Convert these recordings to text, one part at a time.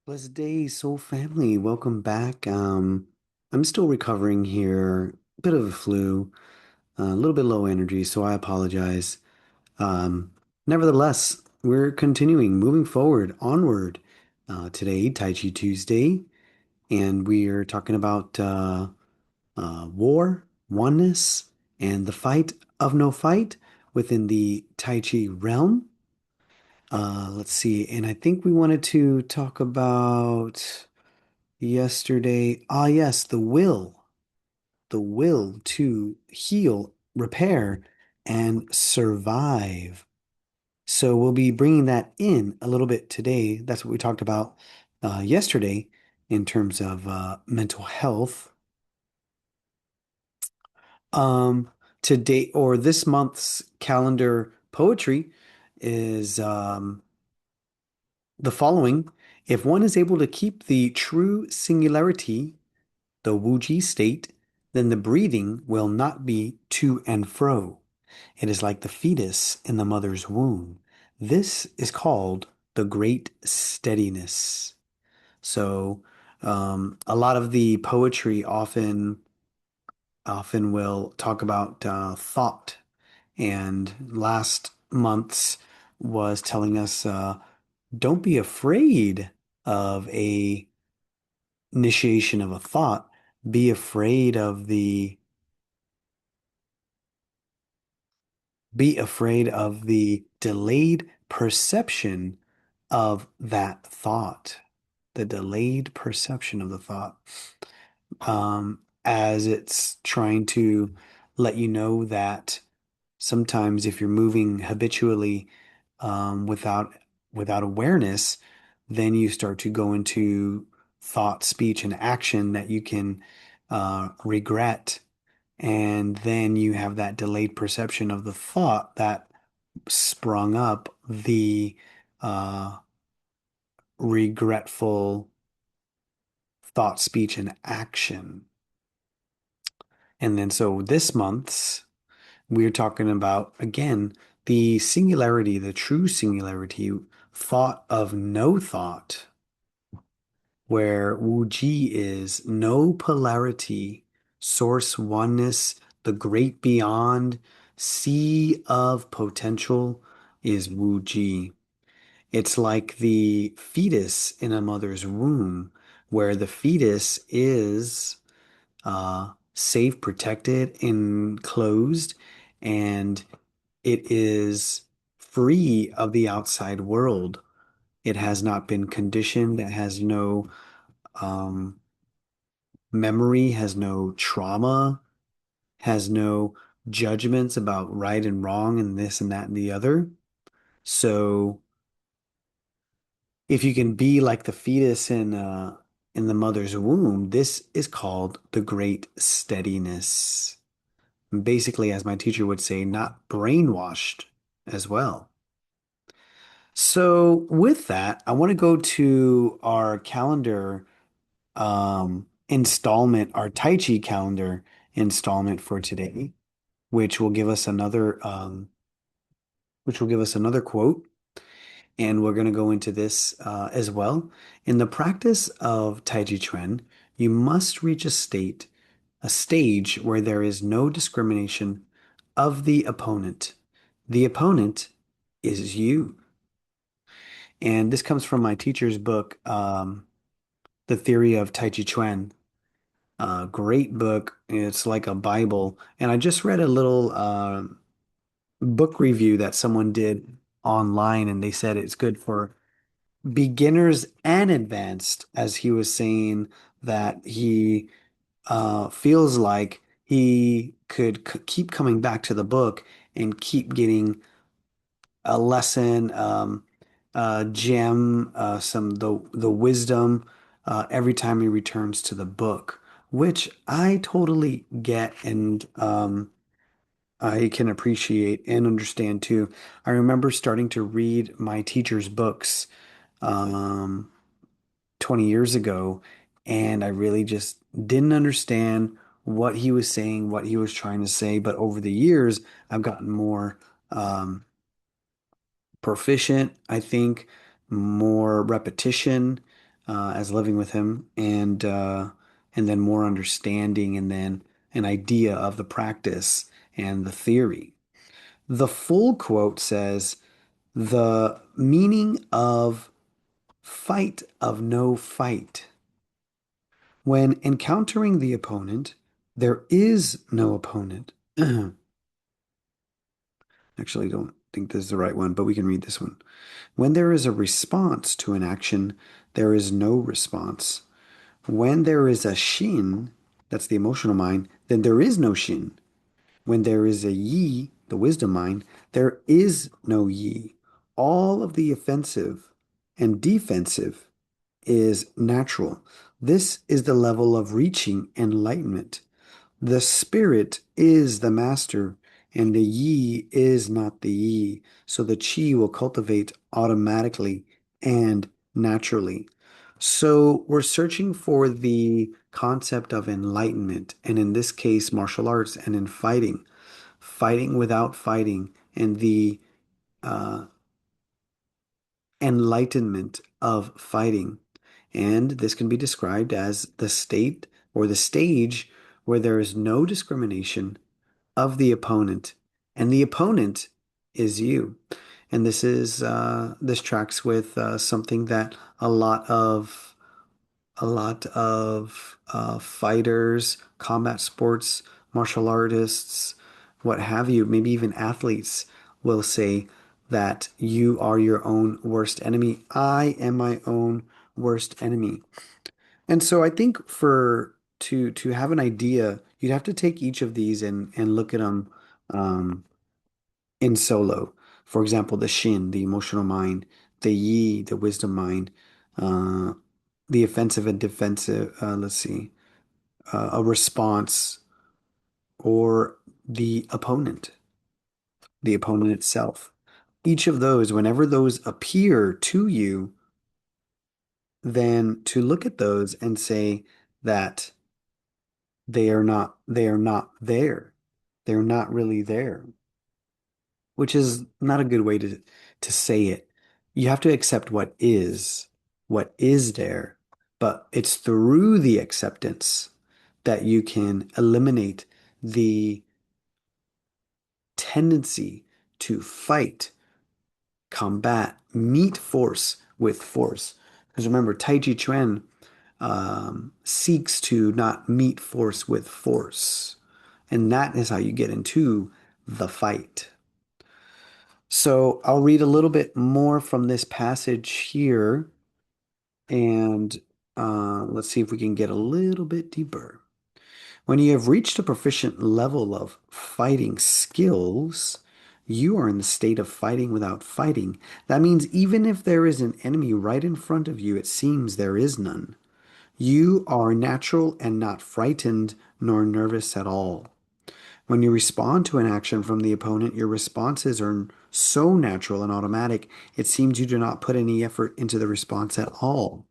Blessed day, soul family. Welcome back. I'm still recovering here. Bit of a flu, a little bit low energy, so I apologize. Um, Nevertheless, we're continuing, moving forward, onward. Today, Taiji Tuesday, and we are talking about war, oneness, and the fight of no fight within the Tai Chi realm. Let's see, and I think we wanted to talk about. Yesterday, yes, the will to heal, repair, and survive. So we'll be bringing that in a little bit today. That's what we talked about yesterday in terms of mental health. Um, Today or this month's calendar poetry is the following. If one is able to keep the true singularity, the Wuji state, then the breathing will not be to and fro. It is like the fetus in the mother's womb. This is called the great steadiness. So, a lot of the poetry often will talk about thought. And last month's was telling us don't be afraid of a initiation of a thought. Be afraid of the delayed perception of that thought, the delayed perception of the thought, as it's trying to let you know that sometimes if you're moving habitually without awareness, then you start to go into thought, speech, and action that you can regret. And then you have that delayed perception of the thought that sprung up the uh, regretful thought, speech, and action. And then so this month's, we're talking about, again, the singularity, the true singularity, thought of no thought, where Wu Ji is no polarity, source oneness, the great beyond, sea of potential is Wu Ji. It's like the fetus in a mother's womb, where the fetus is safe, protected, enclosed, and it is free of the outside world. It has not been conditioned. It has no um, memory, has no trauma, has no judgments about right and wrong and this and that and the other. So if you can be like the fetus in the mother's womb, this is called the great steadiness. Basically, as my teacher would say, not brainwashed as well. So with that, I want to go to our calendar installment, our Tai Chi calendar installment for today, which will give us another quote. And we're going to go into this as well. In the practice of Taiji Chuan, you must reach a stage where there is no discrimination of the opponent. The opponent is you. And this comes from my teacher's book, The Theory of Taiji Chuan. Great book. It's like a Bible. And I just read a little book review that someone did online, and they said it's good for beginners and advanced, as he was saying that he feels like he could keep coming back to the book and keep getting a lesson, gem, some the wisdom every time he returns to the book, which I totally get and I can appreciate and understand too. I remember starting to read my teacher's books. Um, 20 years ago, and I really just didn't understand what he was saying, what he was trying to say. But over the years, I've gotten more proficient, I think, more repetition. as living with him, and then more understanding, and then an idea of the practice and the theory. The full quote says, "The meaning of fight of no fight. When encountering the opponent, there is no opponent." Actually, I don't think this is the right one, but we can read this one. When there is a response to an action, there is no response. When there is a shin, that's the emotional mind, then there is no shin. When there is a yi, the wisdom mind, there is no yi. All of the offensive and defensive is natural. This is the level of reaching enlightenment. The spirit is the master, and the yi is not the yi. So the chi will cultivate automatically and naturally. So we're searching for the concept of enlightenment, and in this case, martial arts, and in fighting, fighting without fighting, and the uh, enlightenment of fighting. And this can be described as the state or the stage where there is no discrimination of the opponent, and the opponent is you. And this tracks with something that a lot of fighters, combat sports, martial artists, what have you, maybe even athletes will say that you are your own worst enemy. I am my own worst enemy. And so I think for to have an idea, you'd have to take each of these and look at them um, in solo. For example, the Shin, the emotional mind, the Yi, the wisdom mind, uh, the offensive and defensive. Let's see, a response, or the opponent itself. Each of those, whenever those appear to you, then to look at those and say that they are not there. They're not really there, which is not a good way to say it. You have to accept what is there, but it's through the acceptance that you can eliminate the tendency to fight, combat, meet force with force. Because remember, Taiji Chuan seeks to not meet force with force. And that is how you get into the fight. So I'll read a little bit more from this passage here, and let's see if we can get a little bit deeper. When you have reached a proficient level of fighting skills, you are in the state of fighting without fighting. That means even if there is an enemy right in front of you, it seems there is none. You are natural and not frightened nor nervous at all. When you respond to an action from the opponent, your responses are so natural and automatic, it seems you do not put any effort into the response at all.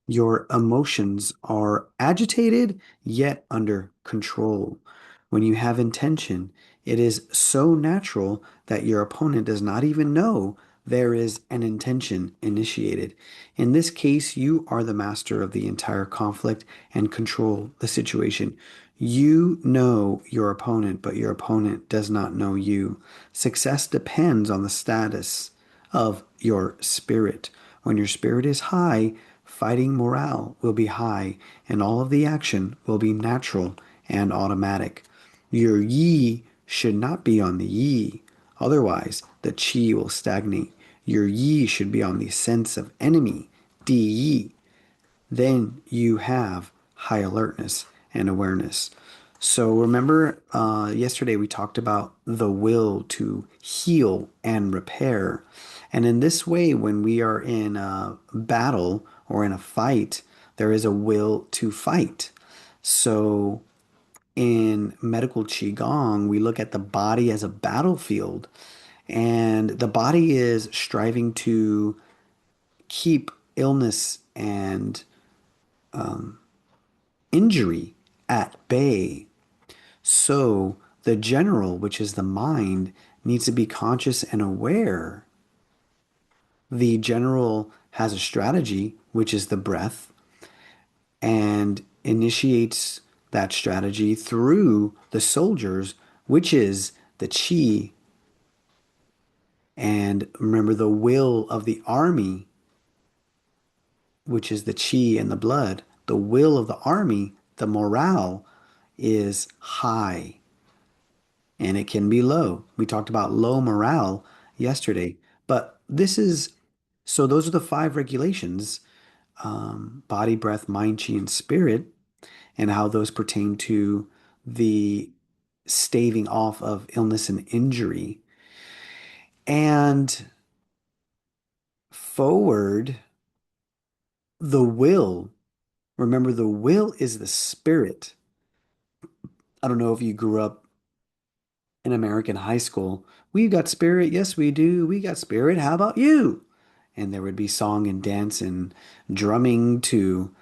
Your emotions are agitated yet under control. When you have intention, it is so natural that your opponent does not even know there is an intention initiated. In this case, you are the master of the entire conflict and control the situation. You know your opponent, but your opponent does not know you. Success depends on the status of your spirit. When your spirit is high, fighting morale will be high, and all of the action will be natural and automatic. Your yi should not be on the yi, otherwise, the chi will stagnate. Your yi should be on the sense of enemy, di yi. Then you have high alertness and awareness. So remember, yesterday we talked about the will to heal and repair. And in this way, when we are in a battle or in a fight, there is a will to fight. So in medical Qigong, we look at the body as a battlefield, and the body is striving to keep illness and injury at bay. So the general, which is the mind, needs to be conscious and aware. The general has a strategy which is the breath, and initiates that strategy through the soldiers, which is the chi. And remember, the will of the army, which is the chi and the blood, the will of the army, the morale is high and it can be low. We talked about low morale yesterday, but this is so those are the five regulations: body, breath, mind, chi, and spirit, and how those pertain to the staving off of illness and injury. And forward, the will. Remember, the will is the spirit. I don't know if you grew up in American high school. We got spirit. Yes, we do. We got spirit. How about you? And there would be song and dance and drumming to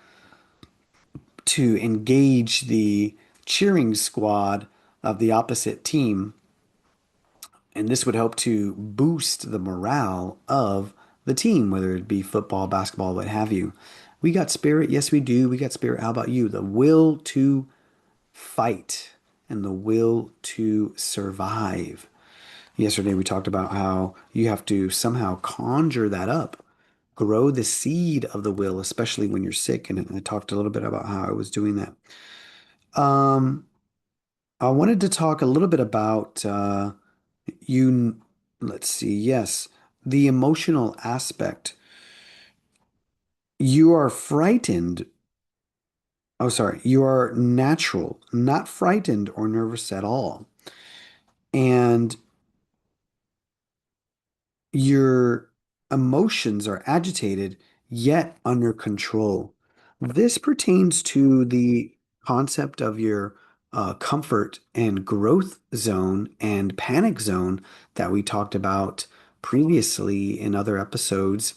engage the cheering squad of the opposite team. And this would help to boost the morale of the team, whether it be football, basketball, what have you. We got spirit. Yes, we do. We got spirit. How about you? The will to fight and the will to survive. Yesterday, we talked about how you have to somehow conjure that up, grow the seed of the will, especially when you're sick. And I talked a little bit about how I was doing that. Um, I wanted to talk a little bit about you. Let's see. Yes, the emotional aspect. You are frightened. Oh, sorry. You are natural, not frightened or nervous at all. And your emotions are agitated yet under control. This pertains to the concept of your comfort and growth zone and panic zone that we talked about previously in other episodes,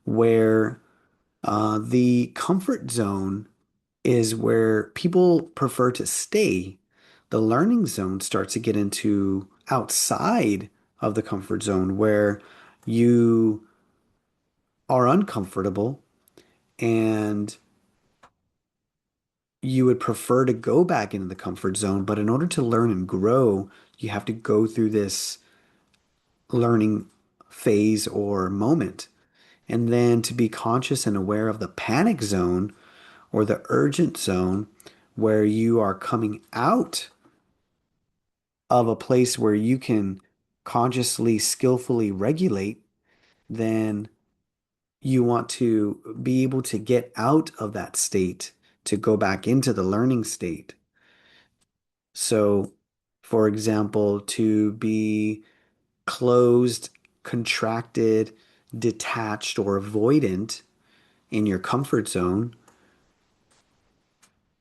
where the comfort zone is where people prefer to stay. The learning zone starts to get into outside of the comfort zone where you are uncomfortable and you would prefer to go back into the comfort zone. But in order to learn and grow, you have to go through this learning phase or moment. And then to be conscious and aware of the panic zone or the urgent zone where you are coming out of a place where you can consciously, skillfully regulate, then you want to be able to get out of that state to go back into the learning state. So, for example, to be closed, contracted, detached, or avoidant in your comfort zone,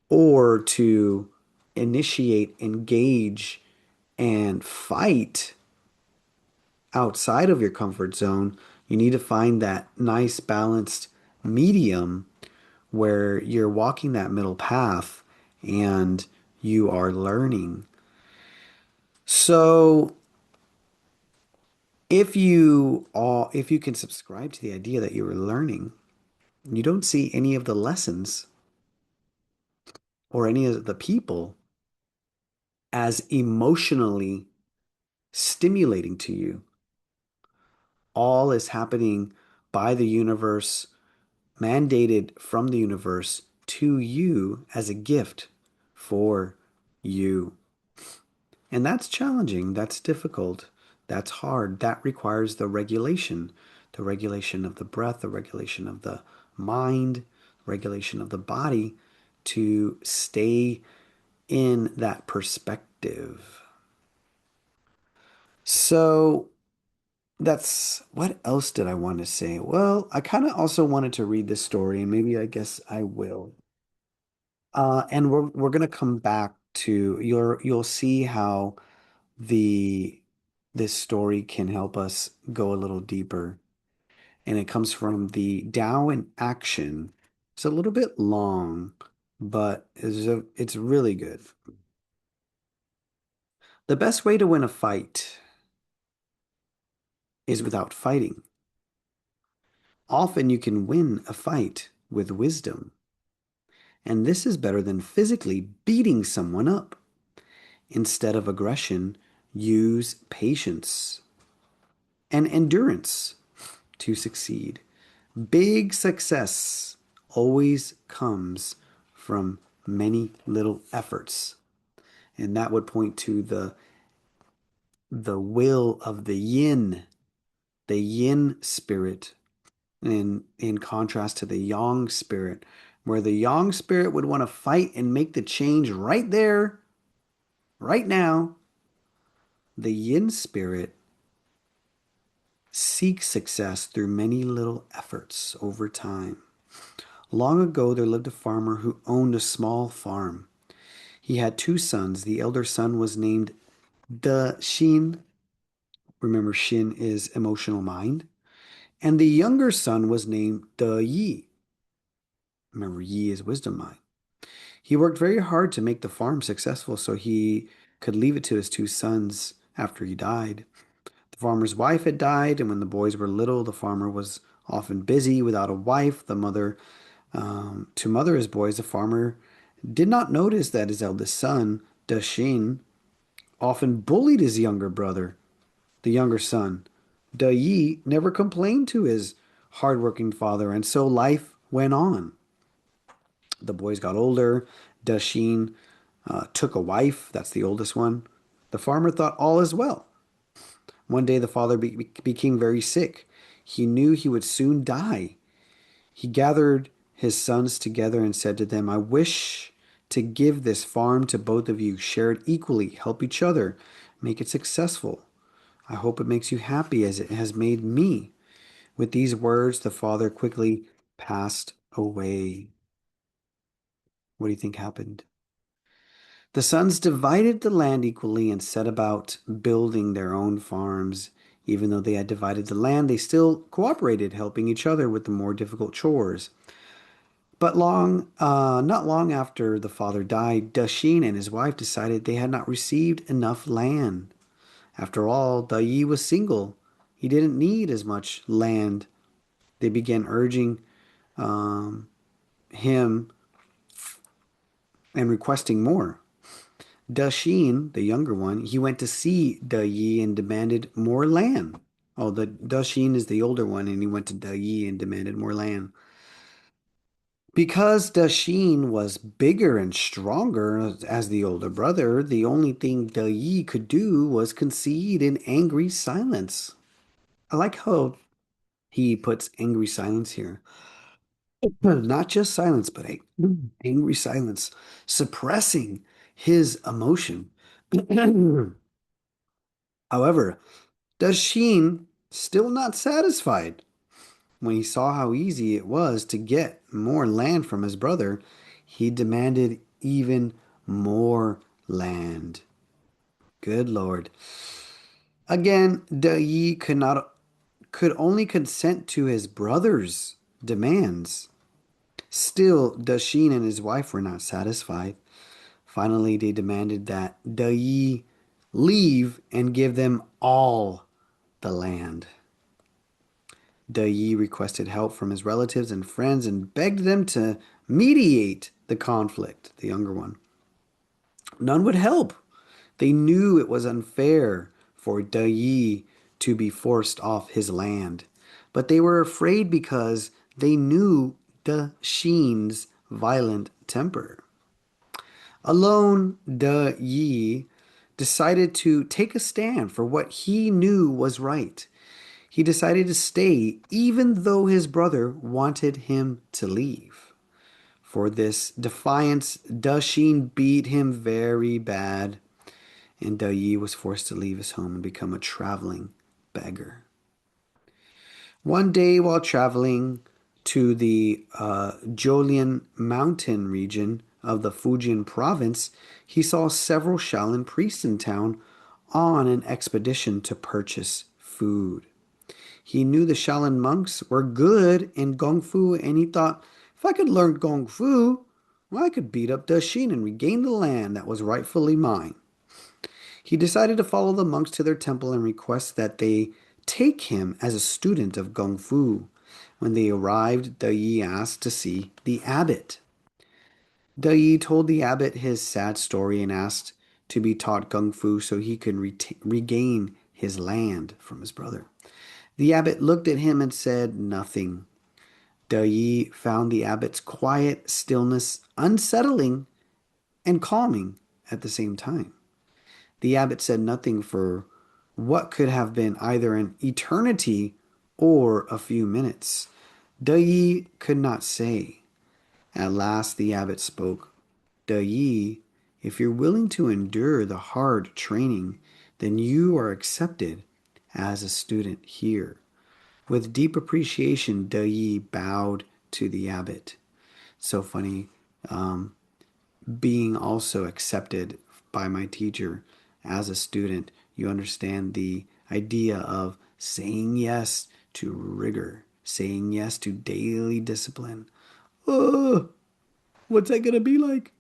or to initiate, engage, and fight outside of your comfort zone, you need to find that nice balanced medium where you're walking that middle path and you are learning. So if you can subscribe to the idea that you are learning, you don't see any of the lessons or any of the people as emotionally stimulating to you. All is happening by the universe, mandated from the universe to you as a gift for you. And that's challenging, that's difficult, that's hard. That requires the regulation of the breath, the regulation of the mind, regulation of the body to stay in that perspective. So that's what else did I want to say? Well, I kind of also wanted to read this story, and maybe I guess I will. And we're gonna come back to you'll see how the this story can help us go a little deeper. And it comes from the Tao in Action. It's a little bit long, but it's really good. The best way to win a fight is without fighting. Often you can win a fight with wisdom. And this is better than physically beating someone up. Instead of aggression, use patience and endurance to succeed. Big success always comes from many little efforts. And that would point to the will of the yin spirit in contrast to the yang spirit, where the yang spirit would want to fight and make the change right there, right now. The yin spirit seeks success through many little efforts over time. Long ago, there lived a farmer who owned a small farm. He had two sons. The elder son was named De Shin. Remember, Shin is emotional mind. And the younger son was named De Yi. Remember, Yi is wisdom mind. He worked very hard to make the farm successful so he could leave it to his two sons after he died. The farmer's wife had died, and when the boys were little, the farmer was often busy without a wife. To mother his boys, the farmer did not notice that his eldest son, Dashin, often bullied his younger brother, the younger son. Da Yi never complained to his hardworking father, and so life went on. The boys got older. Dashin took a wife, that's the oldest one. The farmer thought all is well. One day the father became very sick. He knew he would soon die. He gathered his sons together and said to them, I wish to give this farm to both of you. Share it equally, help each other, make it successful. I hope it makes you happy as it has made me. With these words, the father quickly passed away. What do you think happened? The sons divided the land equally and set about building their own farms. Even though they had divided the land, they still cooperated, helping each other with the more difficult chores. But not long after the father died, Dashin and his wife decided they had not received enough land. After all, Dayi was single. He didn't need as much land. They began urging um, him and requesting more. Dashin, the younger one, he went to see Dayi and demanded more land. Oh, the Dashin is the older one, and he went to Dayi and demanded more land. Because Dashin was bigger and stronger as the older brother, the only thing Dayi could do was concede in angry silence. I like how he puts angry silence here. Not just silence, but angry silence, suppressing his emotion. However, Dashin still not satisfied. When he saw how easy it was to get more land from his brother, he demanded even more land. Good Lord. Again, Yi could only consent to his brother's demands. Still, Dashin and his wife were not satisfied. Finally, they demanded that Yi leave and give them all the land. Yi requested help from his relatives and friends and begged them to mediate the conflict, the younger one. None would help. They knew it was unfair for Yi to be forced off his land, but they were afraid because they knew Shin's violent temper. Alone, Yi decided to take a stand for what he knew was right. He decided to stay even though his brother wanted him to leave. For this defiance, Dashin beat him very bad, and Yi was forced to leave his home and become a traveling beggar. One day, while traveling to the Jolian mountain region of the Fujian province, he saw several Shaolin priests in town on an expedition to purchase food. He knew the Shaolin monks were good in Gong Fu, and he thought, if I could learn Gong Fu, well, I could beat up Dashin and regain the land that was rightfully mine. He decided to follow the monks to their temple and request that they take him as a student of Gong Fu. When they arrived, De Yi asked to see the abbot. De Yi told the abbot his sad story and asked to be taught kung fu so he could regain his land from his brother. The abbot looked at him and said nothing. De Yi found the abbot's quiet stillness unsettling and calming at the same time. The abbot said nothing for what could have been either an eternity or a few minutes. De Yi could not say. At last the abbot spoke. De Yi, if you're willing to endure the hard training, then you are accepted as a student here. With deep appreciation, De Yi bowed to the abbot. So funny. Um, Being also accepted by my teacher as a student, you understand the idea of saying yes to rigor, saying yes to daily discipline. Oh, what's that going to be like?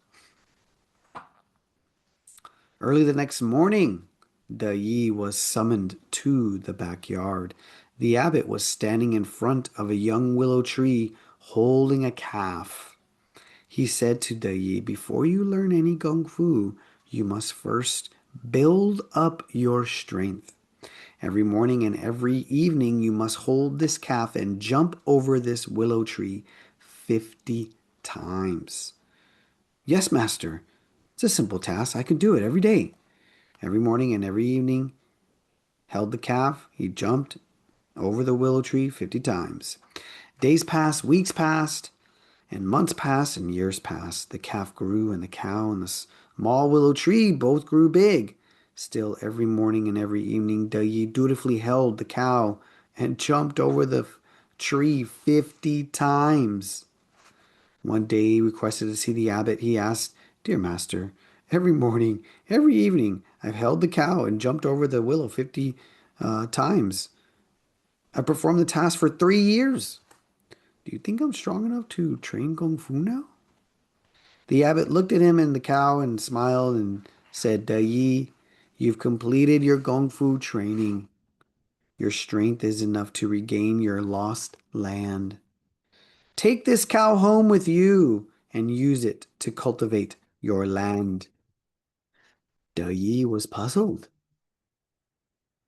Early the next morning, De Yi was summoned to the backyard. The abbot was standing in front of a young willow tree holding a calf. He said to De Yi, before you learn any kung fu, you must first build up your strength. Every morning and every evening, you must hold this calf and jump over this willow tree 50 times. Yes, master. It's a simple task. I could do it every day. Every morning and every evening, held the calf. He jumped over the willow tree 50 times. Days passed, weeks passed, and months passed, and years passed. The calf grew, and the cow and the small willow tree both grew big. Still, every morning and every evening, De Yi dutifully held the cow and jumped over the tree 50 times. One day he requested to see the abbot. He asked, dear master, every morning, every evening, I've held the cow and jumped over the willow 50 times. I performed the task for 3 years. Do you think I'm strong enough to train Kung Fu now? The abbot looked at him and the cow and smiled and said, De Yi, you've completed your Kung Fu training. Your strength is enough to regain your lost land. Take this cow home with you and use it to cultivate your land. De Yi was puzzled.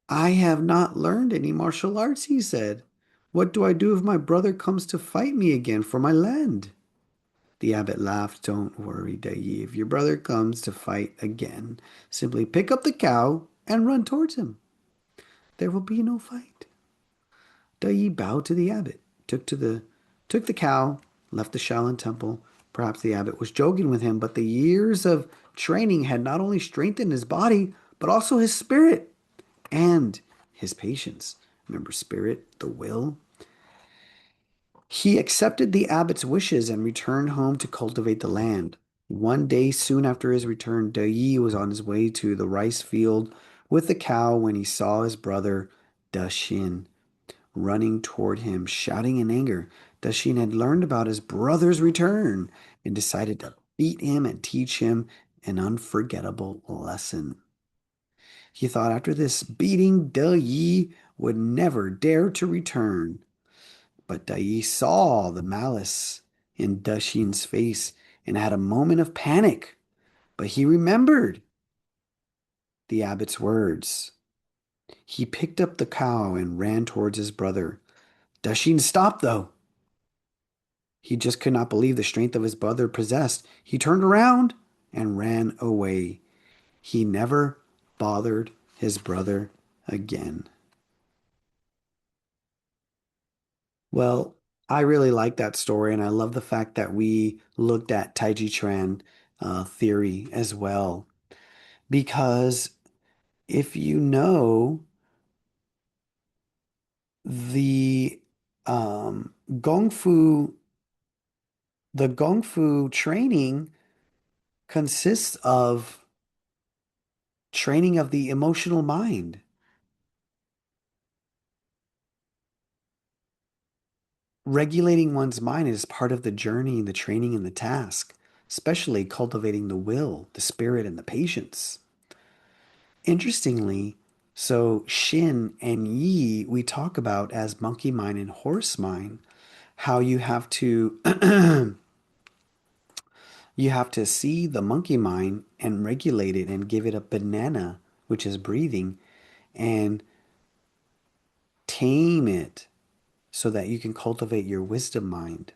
I have not learned any martial arts, he said. What do I do if my brother comes to fight me again for my land? The abbot laughed. Don't worry, De Yi. If your brother comes to fight again, simply pick up the cow and run towards him. There will be no fight. De Yi bowed to the abbot, took the cow, left the Shaolin temple. Perhaps the abbot was joking with him, but the years of training had not only strengthened his body, but also his spirit and his patience. Remember, spirit, the will. He accepted the abbot's wishes and returned home to cultivate the land. One day, soon after his return, De Yi was on his way to the rice field with the cow when he saw his brother, Da Xin, running toward him, shouting in anger. Da Xin had learned about his brother's return and decided to beat him and teach him an unforgettable lesson. He thought after this beating, De Yi would never dare to return. But Dai saw the malice in Dashin's face and had a moment of panic. But he remembered the abbot's words. He picked up the cow and ran towards his brother. Dashin stopped, though. He just could not believe the strength of his brother possessed. He turned around and ran away. He never bothered his brother again. Well, I really like that story, and I love the fact that we looked at Taiji Chuan theory as well. Because if you know the Gong Fu, the Gong Fu training consists of training of the emotional mind. Regulating one's mind is part of the journey, the training, and the task, especially cultivating the will, the spirit, and the patience. Interestingly, So Shin and Yi we talk about as monkey mind and horse mind, how you have to you have to see the monkey mind and regulate it and give it a banana, which is breathing, and tame it so that you can cultivate your wisdom mind.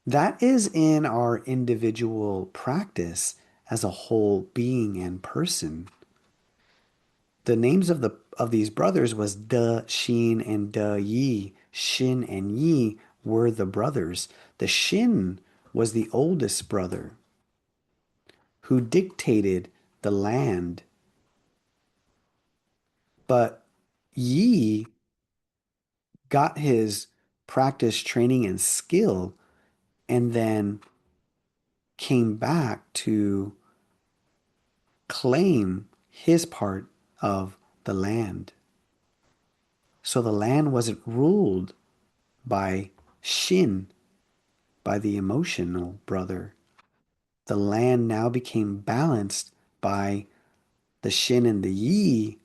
That is in our individual practice as a whole being and person. The names of these brothers was De, Shin, and De Yi. Shin and Yi were the brothers. The Shin was the oldest brother who dictated the land, but Yi got his practice, training, and skill, and then came back to claim his part of the land. So the land wasn't ruled by Shin, by the emotional brother. The land now became balanced by the Shin and the Yi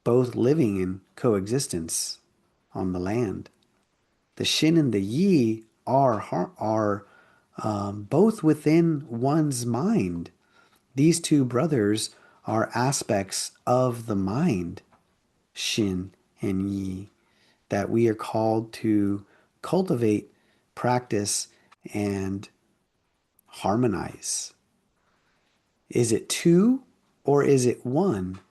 both living in coexistence on the land. The Shin and the Yi are both within one's mind. These two brothers are aspects of the mind, Shin and Yi, that we are called to cultivate, practice, and harmonize. Is it two or is it one?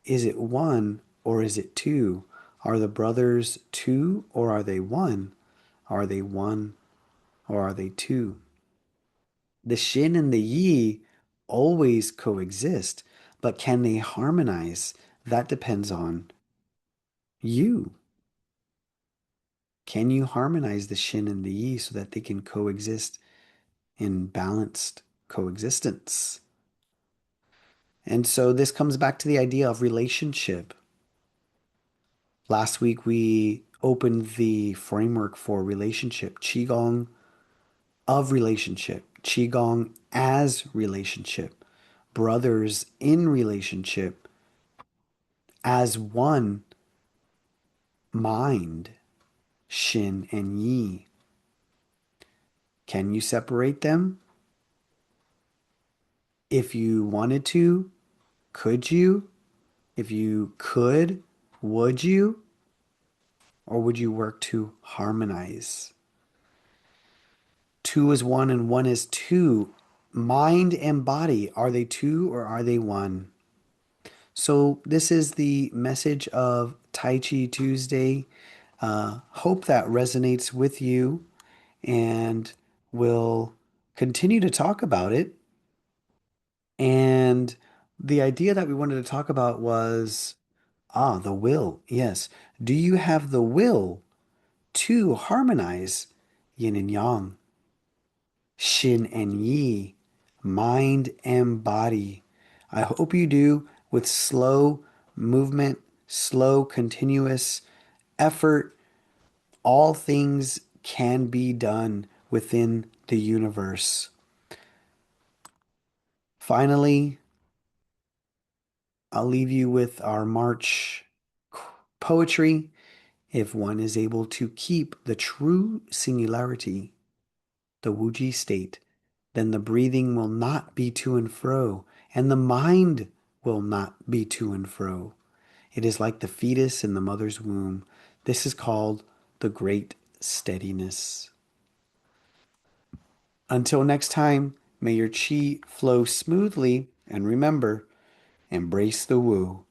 Is it one or is it two? Are the brothers two or are they one? Are they one or are they two? The Shin and the Yi always coexist, but can they harmonize? That depends on you. Can you harmonize the Shin and the Yi so that they can coexist in balanced coexistence? And so this comes back to the idea of relationship. Last week we opened the framework for relationship, Qigong of relationship, Qigong as relationship, brothers in relationship as one mind, Shin and Yi. Can you separate them? If you wanted to, could you? If you could, would you? Or would you work to harmonize? Two is one and one is two. Mind and body, are they two or are they one? So, this is the message of Taiji Tuesday. Hope that resonates with you, and we'll continue to talk about it. And the idea that we wanted to talk about was the will. Yes. Do you have the will to harmonize yin and yang, Shin and Yi, mind and body? I hope you do, with slow movement, slow, continuous effort. All things can be done within the universe. Finally, I'll leave you with our March poetry. If one is able to keep the true singularity, the Wuji state, then the breathing will not be to and fro, and the mind will not be to and fro. It is like the fetus in the mother's womb. This is called the great steadiness. Until next time, may your chi flow smoothly, and remember, embrace the woo.